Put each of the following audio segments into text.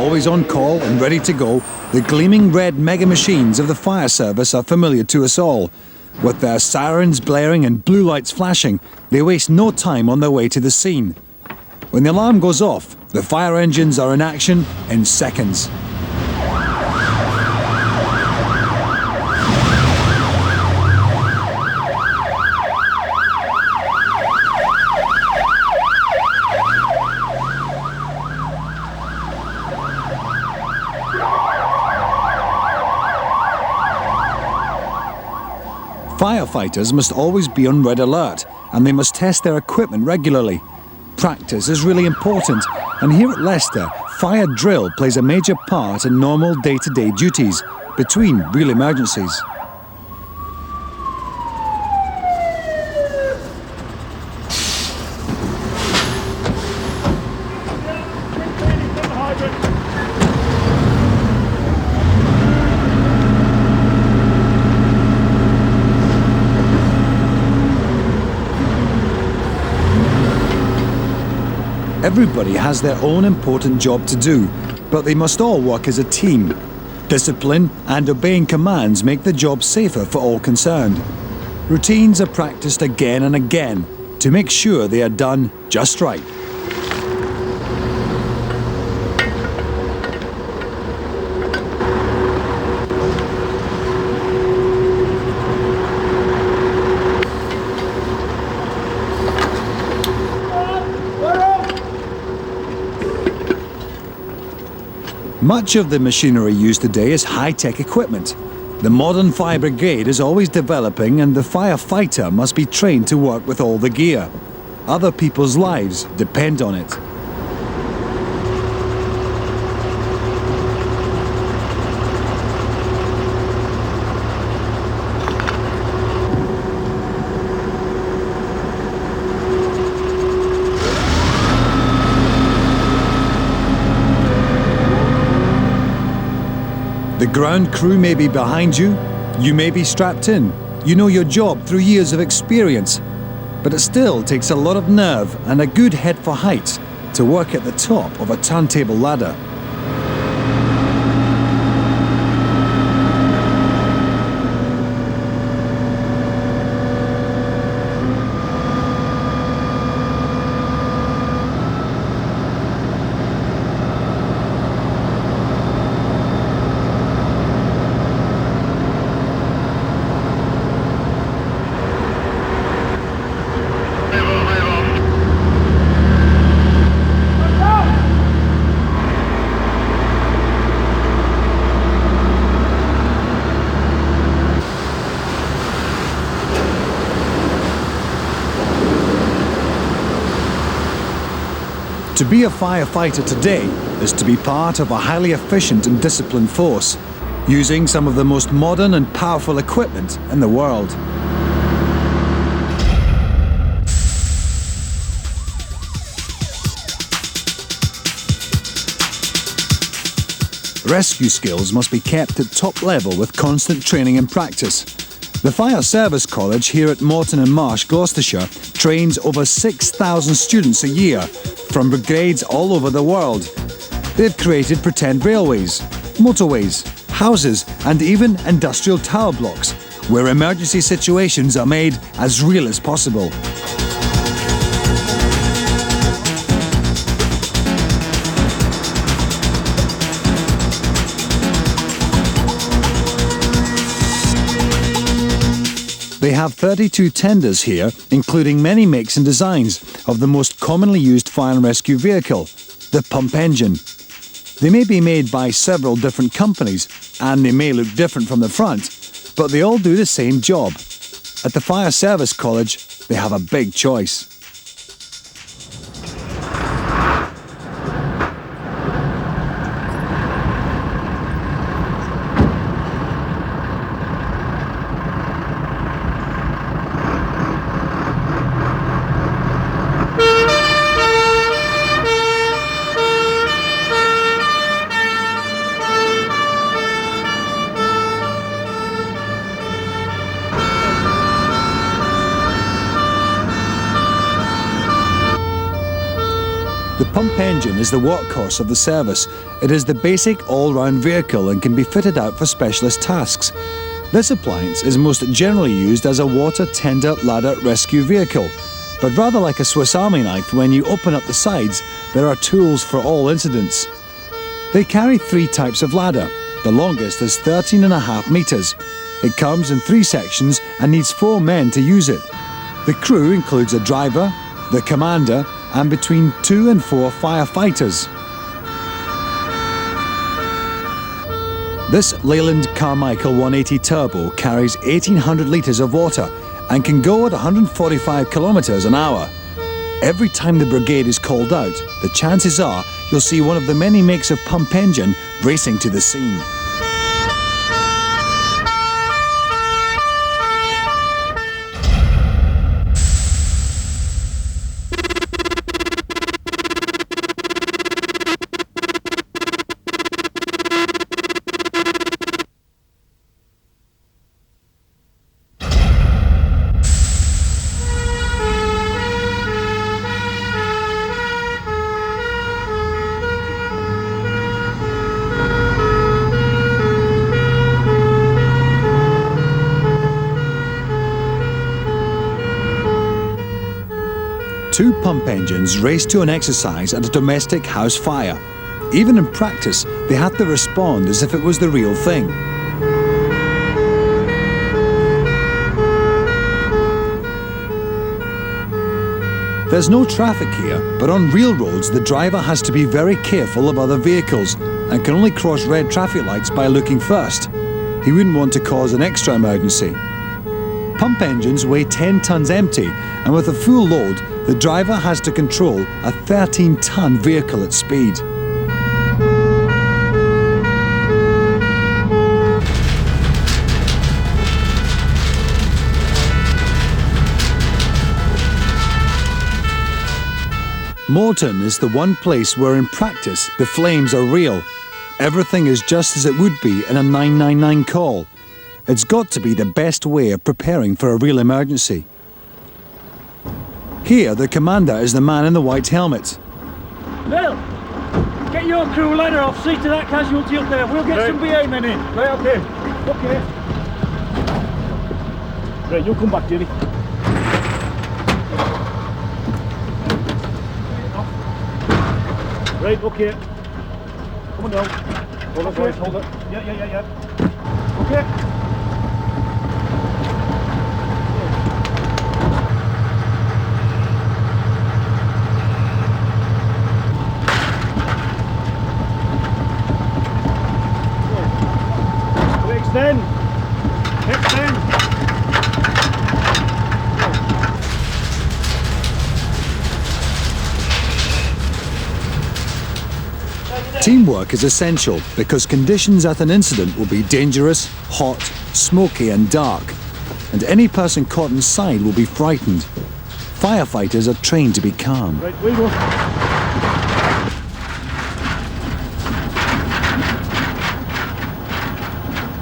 Always on call and ready to go, the gleaming red mega machines of the fire service are familiar to us all. With their sirens blaring and blue lights flashing, they waste no time on their way to the scene. When the alarm goes off, the fire engines are in action in seconds. Firefighters must always be on red alert, and they must test their equipment regularly. Practice is really important, and here at Leicester, fire drill plays a major part in normal day-to-day duties between real emergencies. Everybody has their own important job to do, but they must all work as a team. Discipline and obeying commands make the job safer for all concerned. Routines are practiced again and again to make sure they are done just right. Much of the machinery used today is high-tech equipment. The modern fire brigade is always developing, and the firefighter must be trained to work with all the gear. Other people's lives depend on it. The ground crew may be behind you, you may be strapped in, you know your job through years of experience, but it still takes a lot of nerve and a good head for height to work at the top of a turntable ladder. To be a firefighter today is to be part of a highly efficient and disciplined force, using some of the most modern and powerful equipment in the world. Rescue skills must be kept at top level with constant training and practice. The Fire Service College here at Moreton and Marsh, Gloucestershire, trains over 6,000 students a year from brigades all over the world. They've created pretend railways, motorways, houses, and even industrial tower blocks, where emergency situations are made as real as possible. They have 32 tenders here, including many makes and designs of the most commonly used fire and rescue vehicle, the pump engine. They may be made by several different companies, and they may look different from the front, but they all do the same job. At the Fire Service College, they have a big choice. The pump engine is the workhorse of the service. It is the basic all-round vehicle and can be fitted out for specialist tasks. This appliance is most generally used as a water tender ladder rescue vehicle, but rather like a Swiss Army knife, when you open up the sides, there are tools for all incidents. They carry 3 types of ladder. The longest is 13.5 metres. It comes in 3 sections and needs 4 men to use it. The crew includes a driver, the commander, and between 2 and 4 firefighters. This Leyland Carmichael 180 Turbo carries 1,800 litres of water and can go at 145 kilometres an hour. Every time the brigade is called out, the chances are you'll see one of the many makes of pump engine racing to the scene. Two pump engines race to an exercise at a domestic house fire. Even in practice, they have to respond as if it was the real thing. There's no traffic here, but on real roads the driver has to be very careful of other vehicles and can only cross red traffic lights by looking first. He wouldn't want to cause an extra emergency. Pump engines weigh 10 tonnes empty, and with a full load, the driver has to control a 13-tonne vehicle at speed. Moreton is the one place where in practice the flames are real. Everything is just as it would be in a 999 call. It's got to be the best way of preparing for a real emergency. Here, the commander is the man in the white helmet. Bill, get your crew ladder off, see to that casualty up there. We'll get some BA men in. Right, okay. Okay. Right, you'll come back, Jerry. Right, okay. Come on down. Hold it, boys, hold it. Yeah. Okay. Extend. Teamwork is essential because conditions at an incident will be dangerous, hot, smoky and dark, and any person caught inside will be frightened. Firefighters are trained to be calm. Right, we go.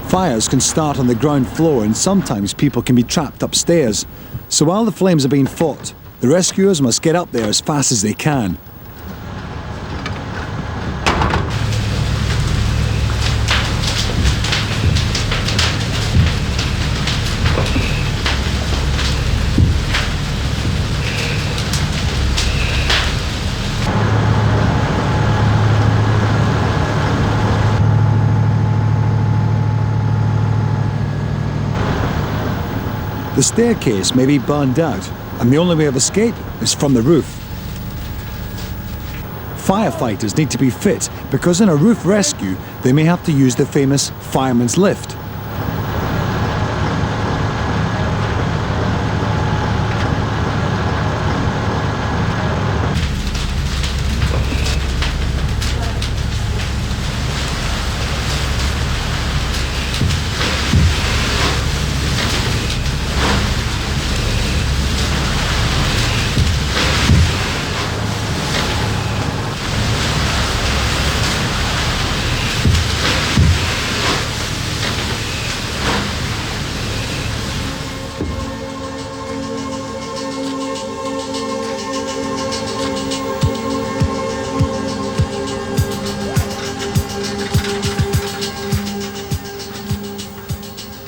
Fires can start on the ground floor and sometimes people can be trapped upstairs. So while the flames are being fought, the rescuers must get up there as fast as they can. The staircase may be burned out, and the only way of escape is from the roof. Firefighters need to be fit because in a roof rescue, they may have to use the famous fireman's lift.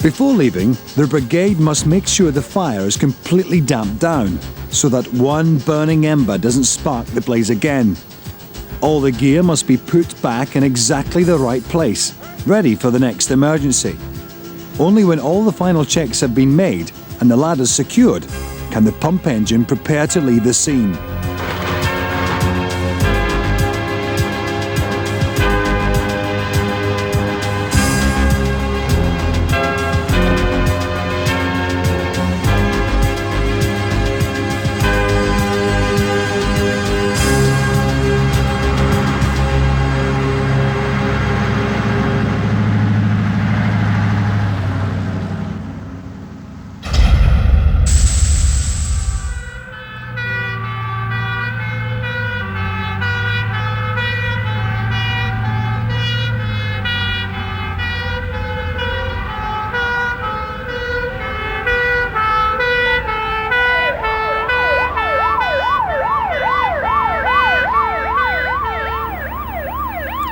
Before leaving, the brigade must make sure the fire is completely damped down so that one burning ember doesn't spark the blaze again. All the gear must be put back in exactly the right place, ready for the next emergency. Only when all the final checks have been made and the ladders secured can the pump engine prepare to leave the scene.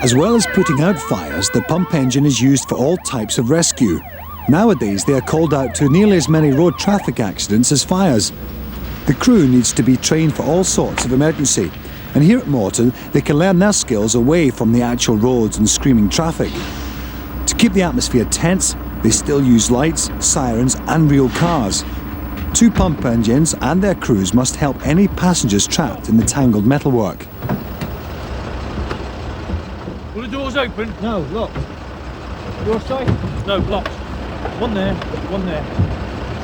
As well as putting out fires, the pump engine is used for all types of rescue. Nowadays, they are called out to nearly as many road traffic accidents as fires. The crew needs to be trained for all sorts of emergency, and here at Moreton, they can learn their skills away from the actual roads and screaming traffic. To keep the atmosphere tense, they still use lights, sirens, and real cars. 2 pump engines and their crews must help any passengers trapped in the tangled metalwork. Will the doors open? No, locked. Your side? No, locked. One there, one there.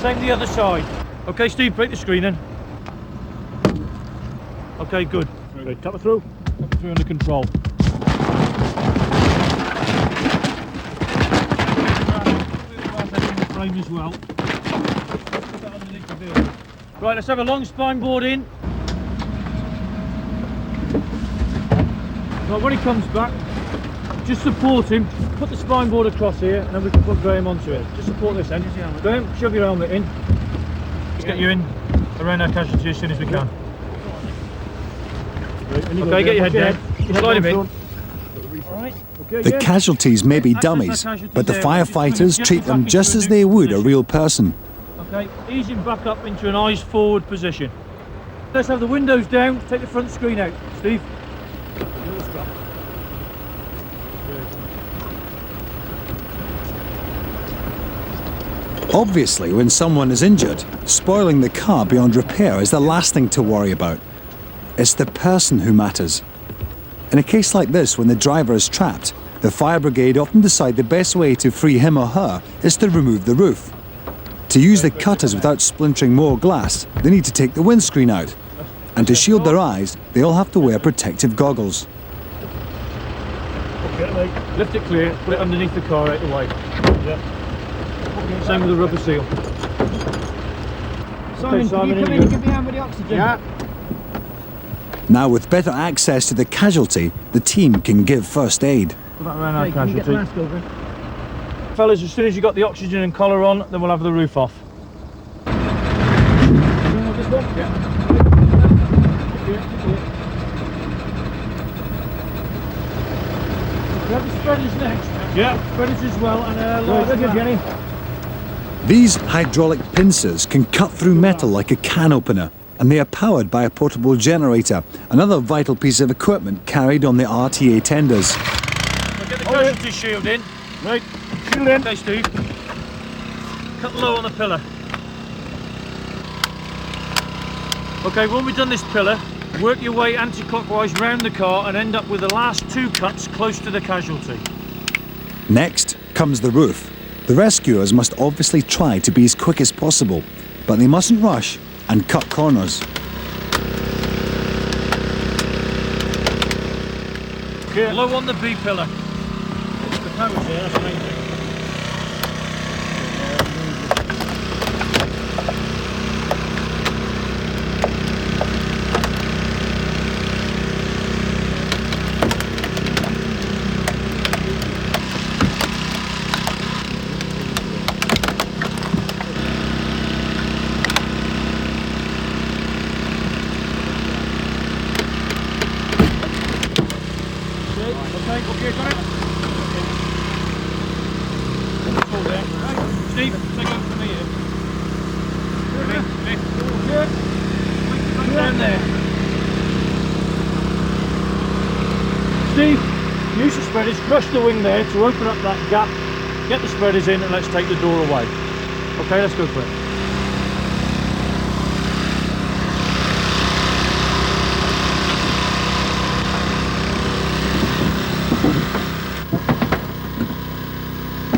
Same the other side. Okay, Steve, break the screen in. Okay, good. Okay, tap it through. Tap it through under control. Frame as well. Right, let's have a long spine board in. Right, when he comes back, just support him, put the spine board across here, and then we can put Graham onto it. Just support this end. Graham, shove your helmet in. Let's get you in around our casualty as soon as we can. Okay, get your head down. Slide him in. Alright. The casualties may be dummies, but the firefighters treat them just as they would a real person. Okay, ease him back up into an eyes forward position. Let's have the windows down, take the front screen out. Steve. Obviously, when someone is injured, spoiling the car beyond repair is the last thing to worry about. It's the person who matters. In a case like this, when the driver is trapped, the fire brigade often decide the best way to free him or her is to remove the roof. To use the cutters without splintering more glass, they need to take the windscreen out. And to shield their eyes, they all have to wear protective goggles. Okay, lift it clear, put it underneath the car out the way. Yeah. Same with the rubber seal. Simon, can you come in and give me a hand with the oxygen? Yeah. Now, with better access to the casualty, the team can give first aid. Put that around our casualty. Fellas, as soon as you got the oxygen and collar on, then we'll have the roof off. Grab the spreaders next. Yeah. Spreaders as well, and Jenny. These hydraulic pincers can cut through metal like a can opener, and they are powered by a portable generator, another vital piece of equipment carried on the RTA tenders. We'll get the casualty shield in. Right, shield in. Okay, Steve. Cut low on the pillar. Okay, when we've done this pillar, work your way anti-clockwise round the car and end up with the last 2 cuts close to the casualty. Next comes the roof. The rescuers must obviously try to be as quick as possible, but they mustn't rush and cut corners. Okay. Low on the B pillar. The power's there, that's the main thing. Okay, got it. Hold there. Steve, take over from me here. Mick. Come down there. Steve, use the spreaders, crush the wing there to open up that gap. Get the spreaders in and let's take the door away. Okay, let's go for it.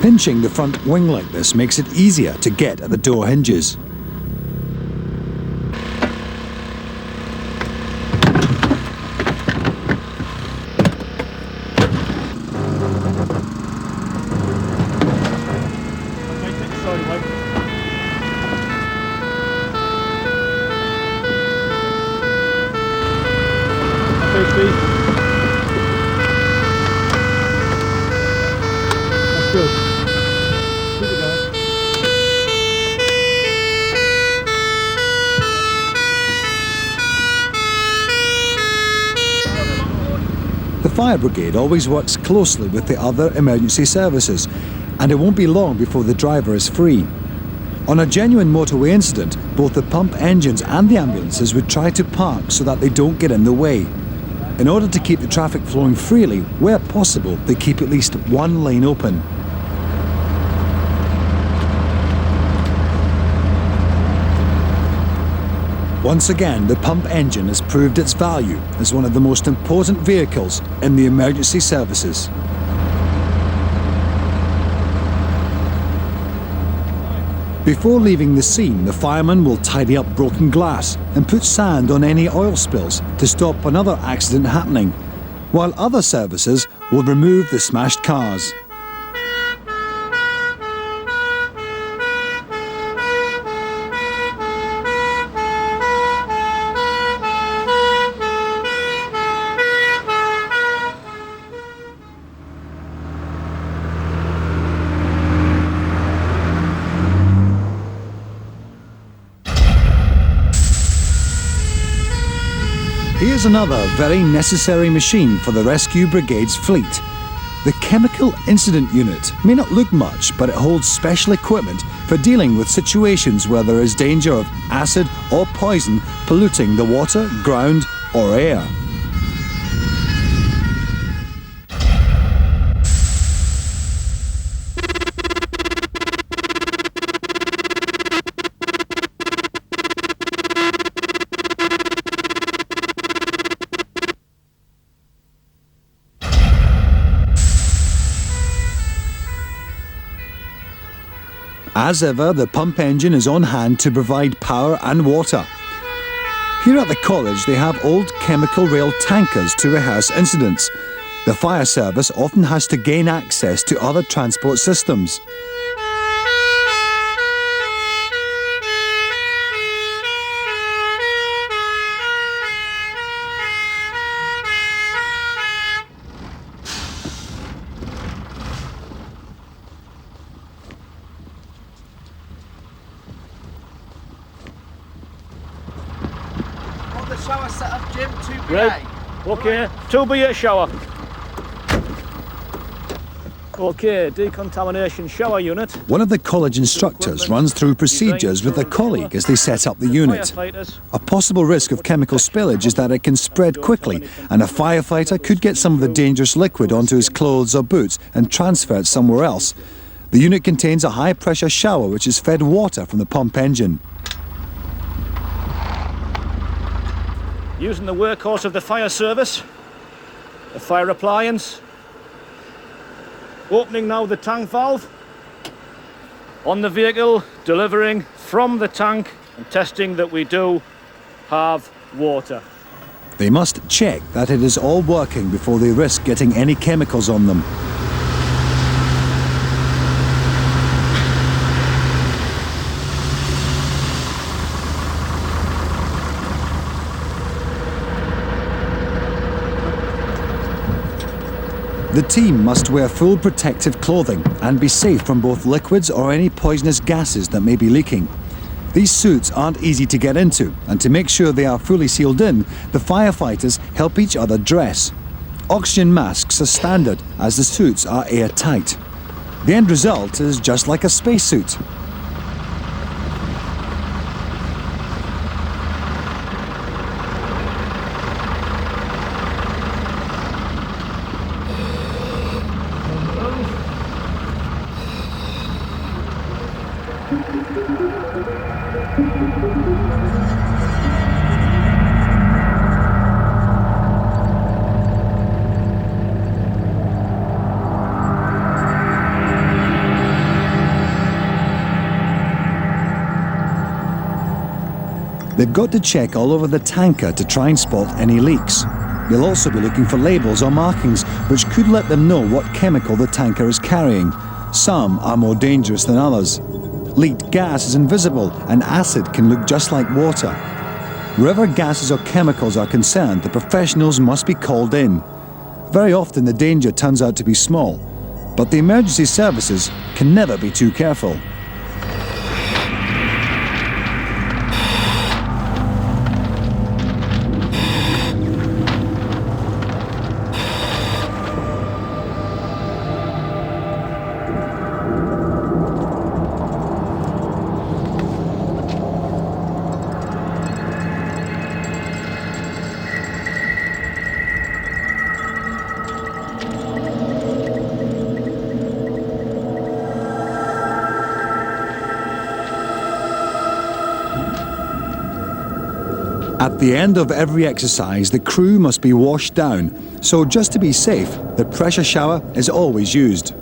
Pinching the front wing like this makes it easier to get at the door hinges. Okay, take the side away. Okay, Steve. That's good. Keep it going. The fire brigade always works closely with the other emergency services, and it won't be long before the driver is free. On a genuine motorway incident, both the pump engines and the ambulances would try to park so that they don't get in the way. In order to keep the traffic flowing freely, where possible, they keep at least one lane open. Once again, the pump engine has proved its value as one of the most important vehicles in the emergency services. Before leaving the scene, the fireman will tidy up broken glass and put sand on any oil spills to stop another accident happening, while other services will remove the smashed cars. Here's another very necessary machine for the rescue brigade's fleet. The Chemical Incident Unit may not look much, but it holds special equipment for dealing with situations where there is danger of acid or poison polluting the water, ground, or air. As ever, the pump engine is on hand to provide power and water. Here at the college, they have old chemical rail tankers to rehearse incidents. The fire service often has to gain access to other transport systems. Shower set up, Jim, 2BA. Right. Okay, 2BA shower. Okay, decontamination shower unit. One of the college instructors runs through procedures with a colleague as they set up the unit. A possible risk of chemical spillage is that it can spread quickly, and a firefighter could get some of the dangerous liquid onto his clothes or boots and transfer it somewhere else. The unit contains a high-pressure shower which is fed water from the pump engine. Using the workhorse of the fire service, the fire appliance. Opening now the tank valve. On the vehicle, delivering from the tank and testing that we do have water. They must check that it is all working before they risk getting any chemicals on them. The team must wear full protective clothing and be safe from both liquids or any poisonous gases that may be leaking. These suits aren't easy to get into, and to make sure they are fully sealed in, the firefighters help each other dress. Oxygen masks are standard, as the suits are airtight. The end result is just like a spacesuit. They've got to check all over the tanker to try and spot any leaks. They'll also be looking for labels or markings which could let them know what chemical the tanker is carrying. Some are more dangerous than others. Leaked gas is invisible and acid can look just like water. Wherever gases or chemicals are concerned, the professionals must be called in. Very often the danger turns out to be small, but the emergency services can never be too careful. At the end of every exercise, the crew must be washed down, so just to be safe, the pressure shower is always used.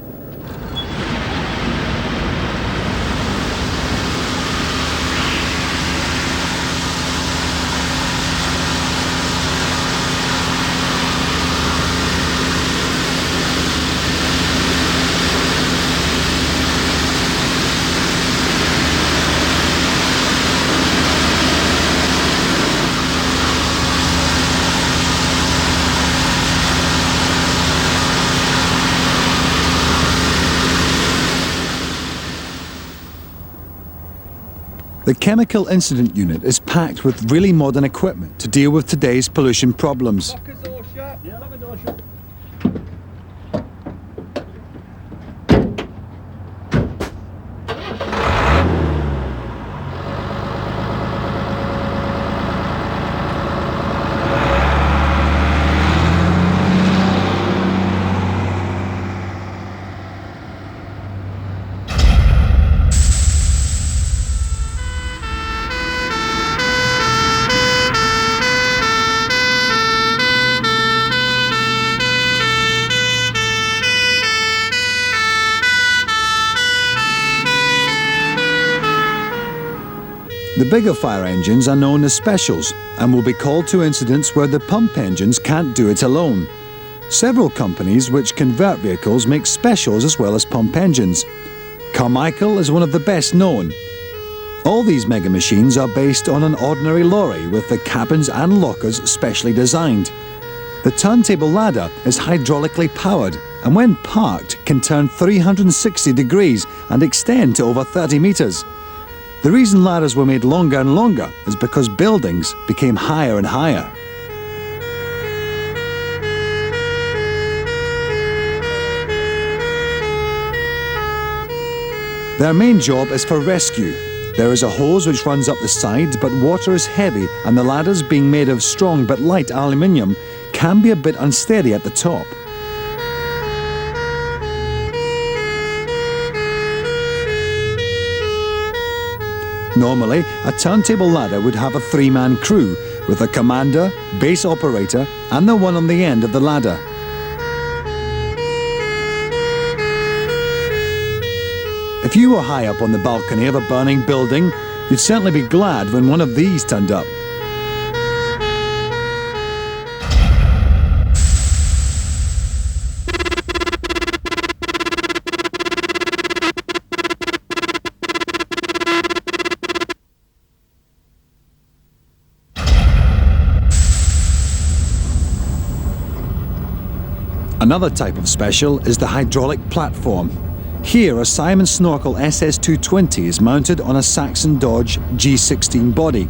The Chemical Incident Unit is packed with really modern equipment to deal with today's pollution problems. The bigger fire engines are known as specials and will be called to incidents where the pump engines can't do it alone. Several companies which convert vehicles make specials as well as pump engines. Carmichael is one of the best known. All these mega machines are based on an ordinary lorry with the cabins and lockers specially designed. The turntable ladder is hydraulically powered and when parked can turn 360 degrees and extend to over 30 meters. The reason ladders were made longer and longer is because buildings became higher and higher. Their main job is for rescue. There is a hose which runs up the side, but water is heavy and the ladders, being made of strong but light aluminium, can be a bit unsteady at the top. Normally, a turntable ladder would have a three-man crew, with a commander, base operator, and the one on the end of the ladder. If you were high up on the balcony of a burning building, you'd certainly be glad when one of these turned up. Another type of special is the hydraulic platform. Here, a Simon Snorkel SS220 is mounted on a Saxon Dodge G16 body.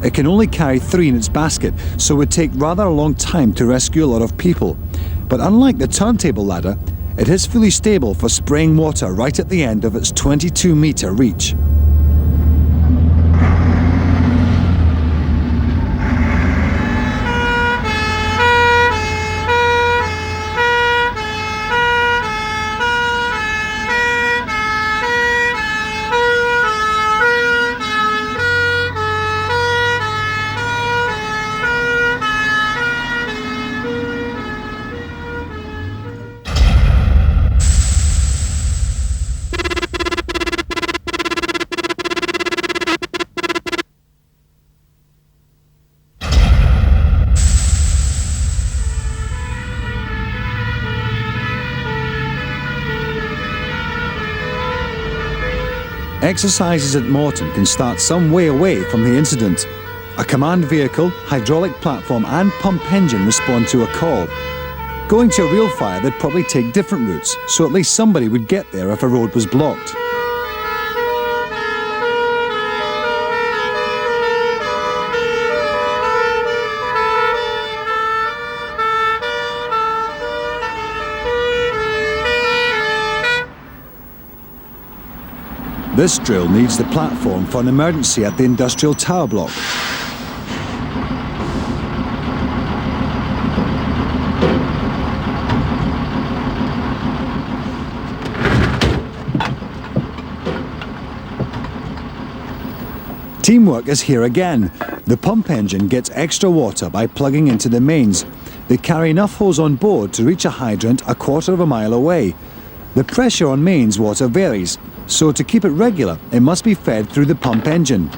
It can only carry 3 in its basket, so it would take rather a long time to rescue a lot of people. But unlike the turntable ladder, it is fully stable for spraying water right at the end of its 22-metre reach. Exercises at Moreton can start some way away from the incident. A command vehicle, hydraulic platform and pump engine respond to a call. Going to a real fire, they'd probably take different routes, so at least somebody would get there if a road was blocked. This drill needs the platform for an emergency at the industrial tower block. Teamwork is here again. The pump engine gets extra water by plugging into the mains. They carry enough hose on board to reach a hydrant a quarter of a mile away. The pressure on mains water varies, so to keep it regular, it must be fed through the pump engine.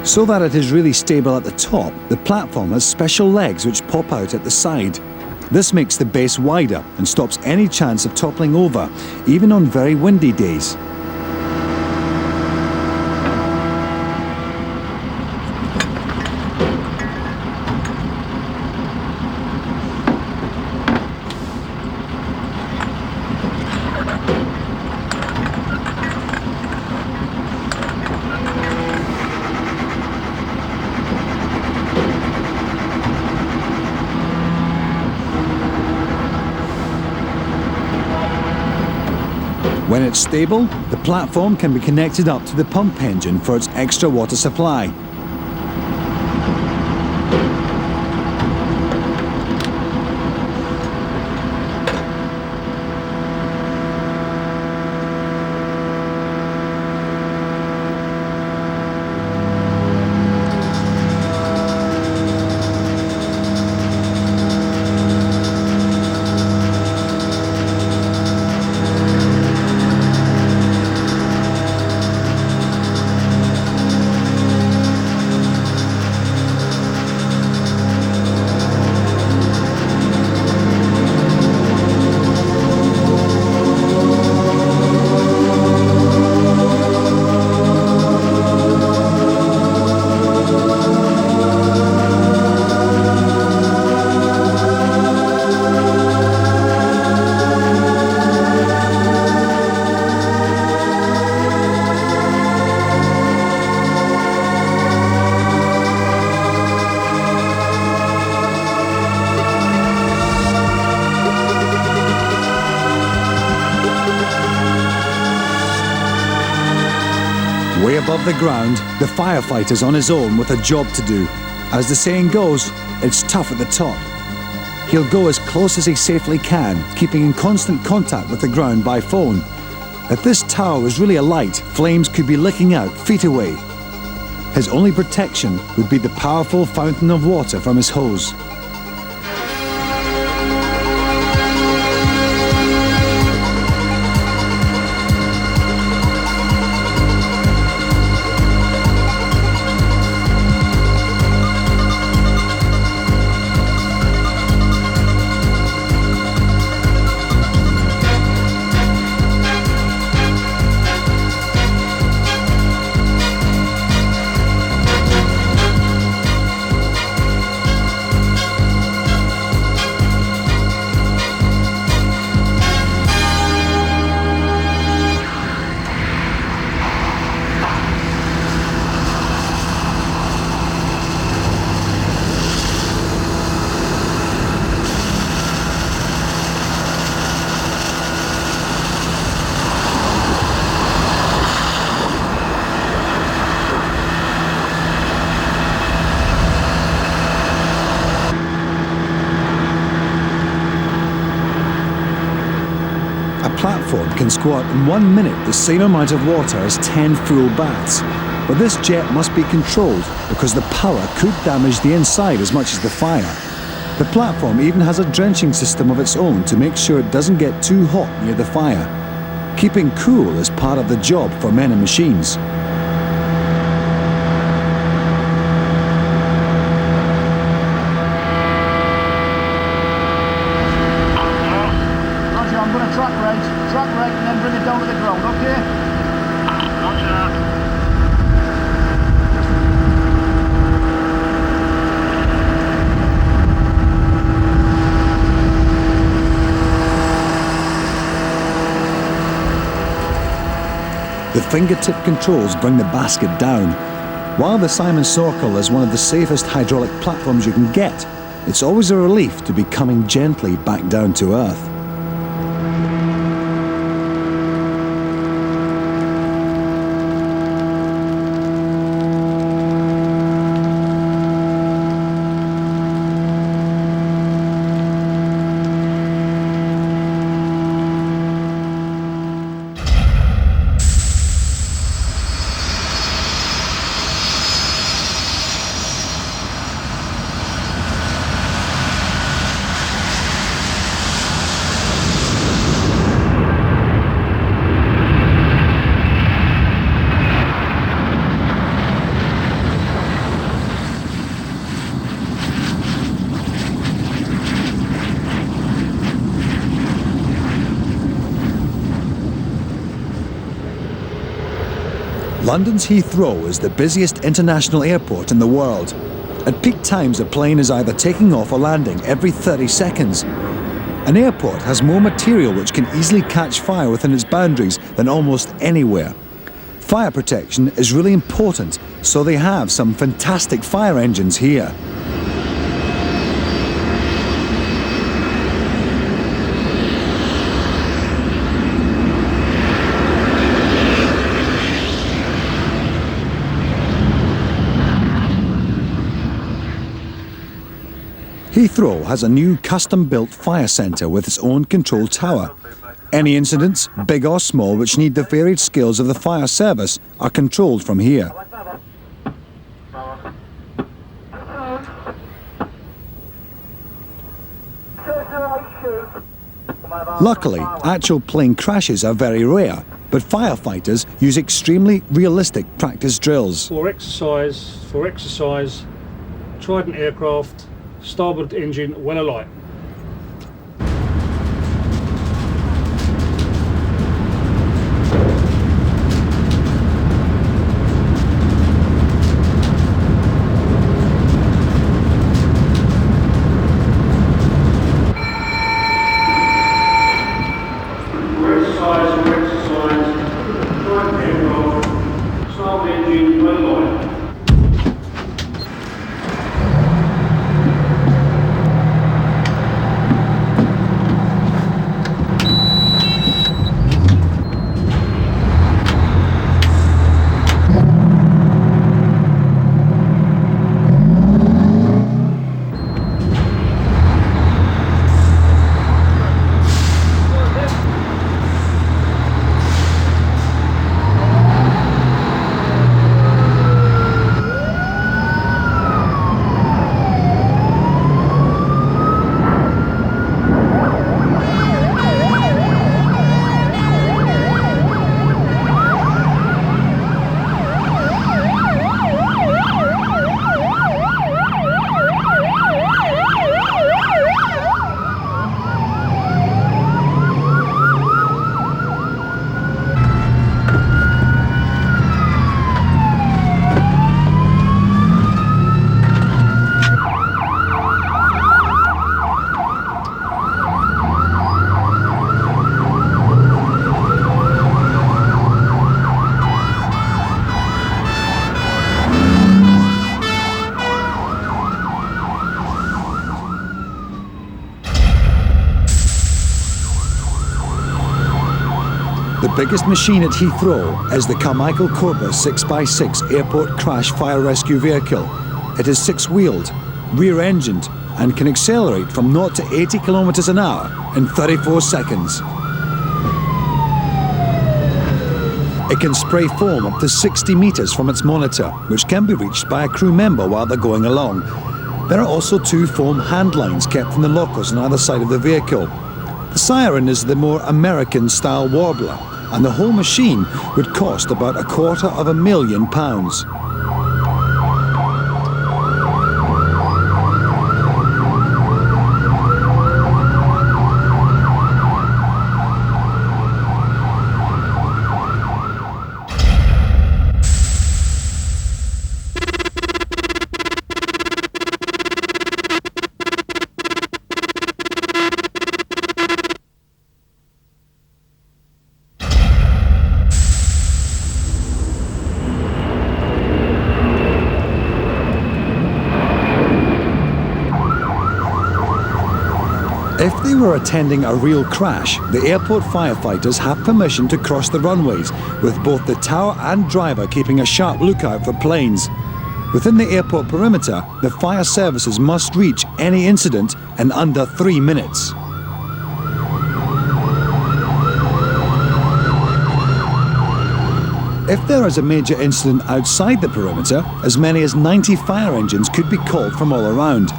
So that it is really stable at the top, the platform has special legs which pop out at the side. This makes the base wider and stops any chance of toppling over, even on very windy days. When it's stable, the platform can be connected up to the pump engine for its extra water supply. Way above the ground, the firefighter's on his own with a job to do. As the saying goes, it's tough at the top. He'll go as close as he safely can, keeping in constant contact with the ground by phone. If this tower was really alight, flames could be licking out feet away. His only protection would be the powerful fountain of water from his hose. platform can squat in 1 minute the same amount of water as 10 full baths. But this jet must be controlled because the power could damage the inside as much as the fire. The platform even has a drenching system of its own to make sure it doesn't get too hot near the fire. Keeping cool is part of the job for men and machines. Roger, I'm going to track rate and then bring it down to the ground, okay? Roger. The fingertip controls bring the basket down. While the Simon Sorkel is one of the safest hydraulic platforms you can get, it's always a relief to be coming gently back down to earth. London's Heathrow is the busiest international airport in the world. At peak times, a plane is either taking off or landing every 30 seconds. An airport has more material which can easily catch fire within its boundaries than almost anywhere. Fire protection is really important, so they have some fantastic fire engines here. Heathrow has a new custom-built fire centre with its own control tower. Any incidents, big or small, which need the varied skills of the fire service are controlled from here. Luckily, actual plane crashes are very rare, but firefighters use extremely realistic practice drills. For exercise, Trident aircraft, starboard engine when alight. The biggest machine at Heathrow is the Carmichael Cobra 6x6 Airport Crash Fire Rescue Vehicle. It is six-wheeled, rear-engined, and can accelerate from 0 to 80 kilometers an hour in 34 seconds. It can spray foam up to 60 metres from its monitor, which can be reached by a crew member while they're going along. There are also 2 foam hand lines kept in the lockers on either side of the vehicle. The Siren is the more American-style warbler, and the whole machine would cost about £250,000. If they were attending a real crash, the airport firefighters have permission to cross the runways, with both the tower and driver keeping a sharp lookout for planes. Within the airport perimeter, the fire services must reach any incident in under 3 minutes. If there is a major incident outside the perimeter, as many as 90 fire engines could be called from all around.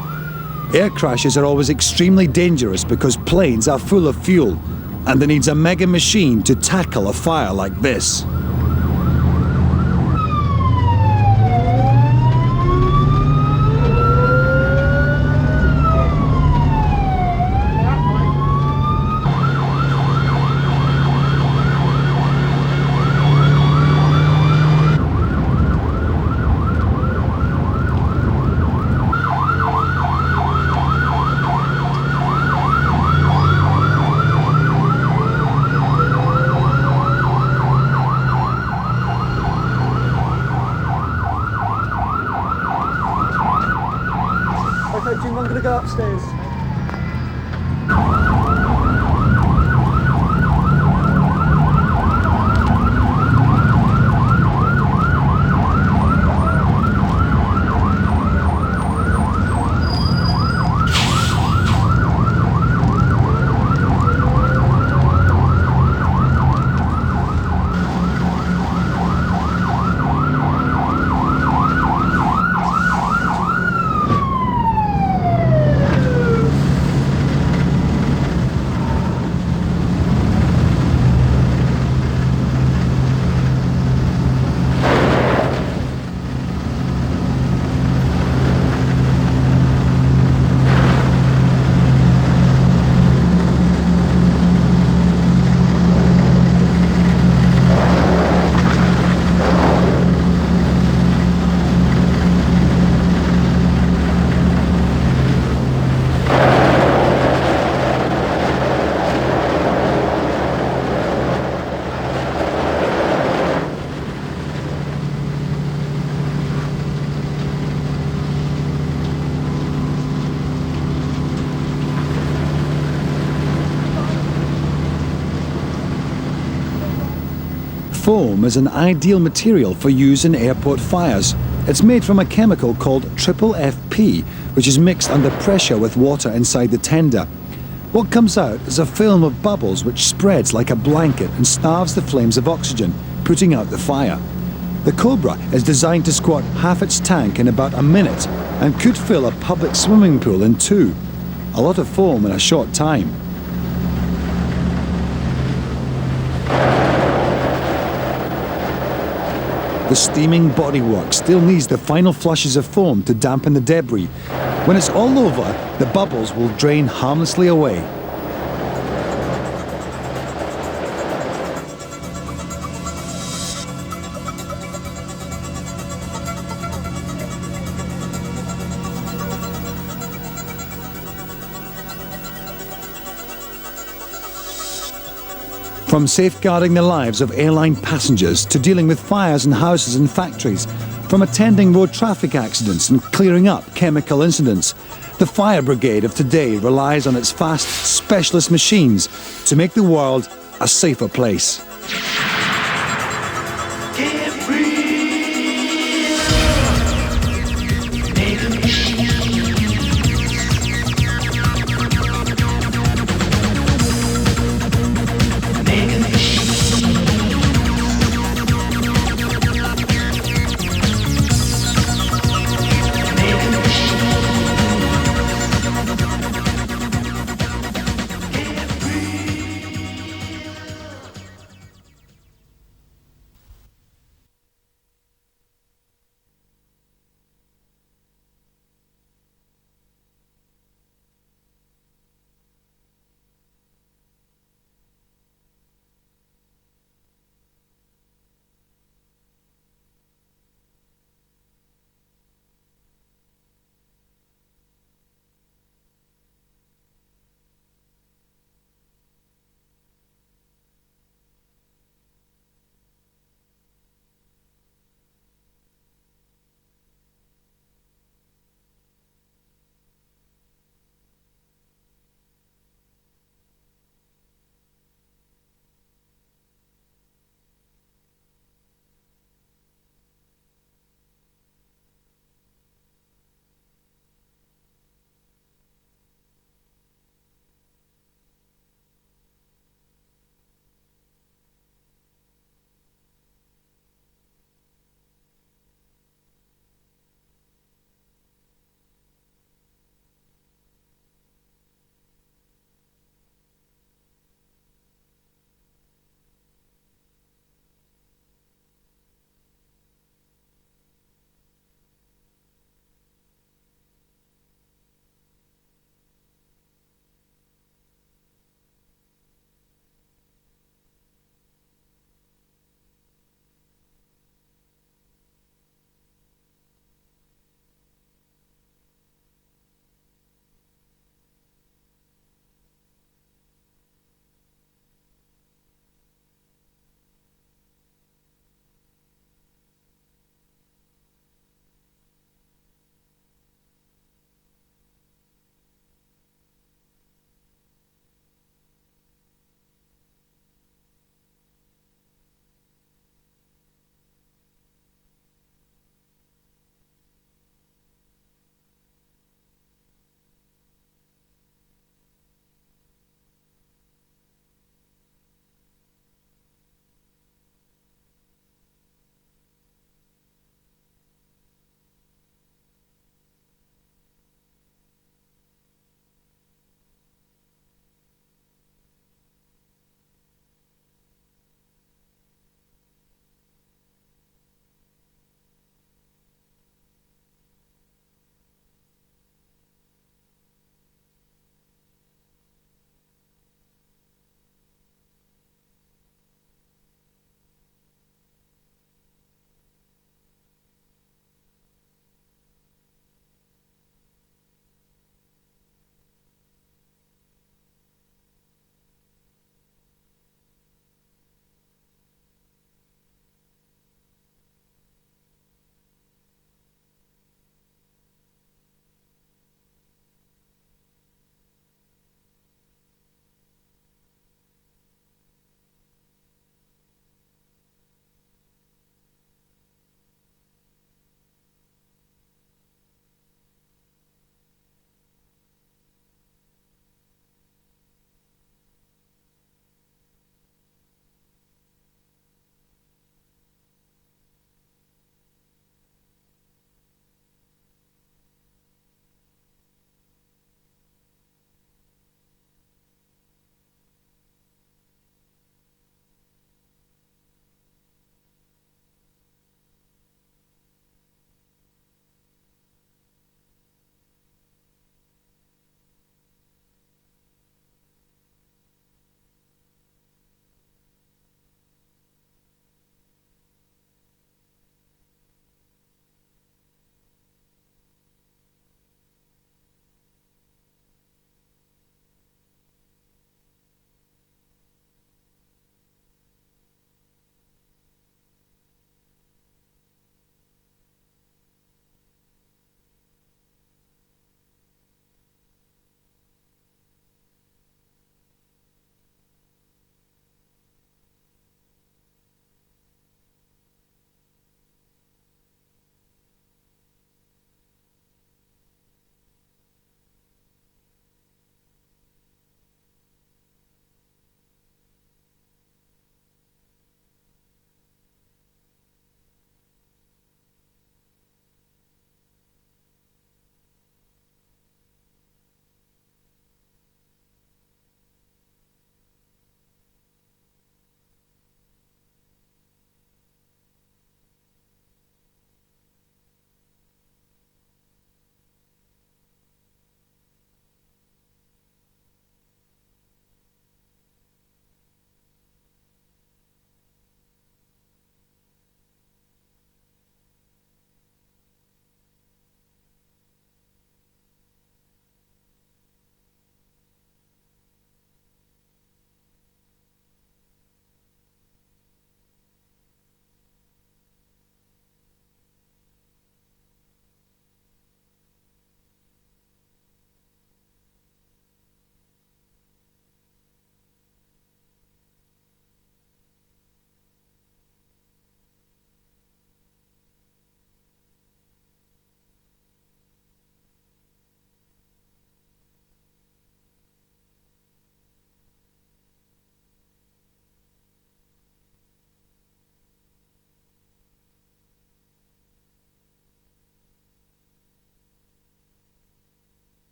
Air crashes are always extremely dangerous because planes are full of fuel, and there needs a mega machine to tackle a fire like this. Okay, Jim, I'm going to go upstairs. Foam is an ideal material for use in airport fires. It's made from a chemical called triple FP, which is mixed under pressure with water inside the tender. What comes out is a film of bubbles which spreads like a blanket and starves the flames of oxygen, putting out the fire. The Cobra is designed to squat half its tank in about a minute and could fill a public swimming pool in 2. A lot of foam in a short time. The steaming bodywork still needs the final flushes of foam to dampen the debris. When it's all over, the bubbles will drain harmlessly away. From safeguarding the lives of airline passengers to dealing with fires in houses and factories, from attending road traffic accidents and clearing up chemical incidents, the fire brigade of today relies on its fast, specialist machines to make the world a safer place.